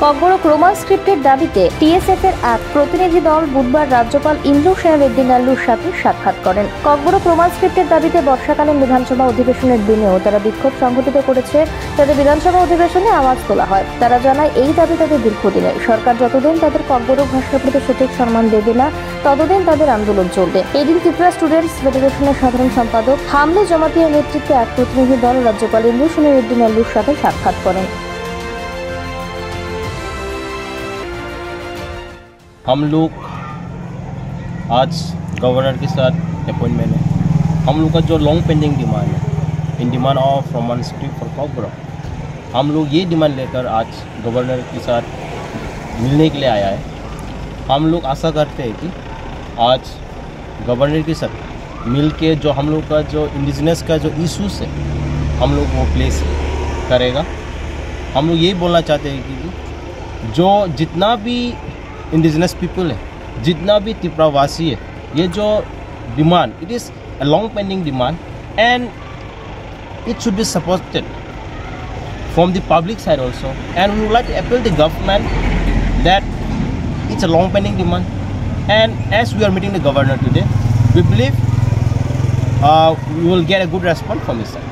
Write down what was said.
Kokborok Roman স্ক্রিপ্টের দাবিতে TSF এর এক প্রতিনিধি দল বুধবার রাজ্যপাল ইন্দ্র সেনউদ্দিন আল্লুর সাথে সাক্ষাৎ করেন। ককবরক রোমান স্ক্রিপ্টের দাবিতে বর্ষাকালীন বিধানসভা অধিবেশনের দিনেও তারা বিক্ষোভ সংঘটিত করেছে, যাতে বিধানসভা অধিবেশনে আওয়াজ তোলা হয়। তারা জানায় এই দাবি তাদের দীর্ঘদিনের। সরকার যতদিন তাদের ককবরক ভাষার প্রতি সঠিক সম্মান দেবে না, ততদিন তাদের আন্দোলন চলবে। এদিন ত্রিপুরা স্টুডেন্টস ফেডারেশনের সাধারণ সম্পাদক হামলে জমাতিয়ার নেতৃত্বে এক প্রতিনিধি দল রাজ্যপাল ইন্দ্র সেনউদ্দিন আল্লুর সাথে সাক্ষাৎ করেন। हम लोग आज गवर्नर के साथ अपॉइंटमेंट है। हम लोग का जो लॉन्ग पेंडिंग डिमांड है, in demand of Roman script for Kokborok, हम लोग ये डिमांड लेकर आज गवर्नर के साथ मिलने के लिए आया है। हम लोग आशा करते हैं कि आज गवर्नर के साथ मिल के जो हम लोग का जो इंडिजिनस का जो इशूज़ है हम लोग वो प्लेस करेगा। हम लोग यही बोलना चाहते हैं कि जो जितना भी इंडिजिनस पीपल है, जितना भी त्रिपुरावासी है, ये जो demand it is a long pending demand and it should be supported from the public side also, and we would like to appeal the government that it's a long pending demand, and as we are meeting the governor today, we believe we will get a good response from his side.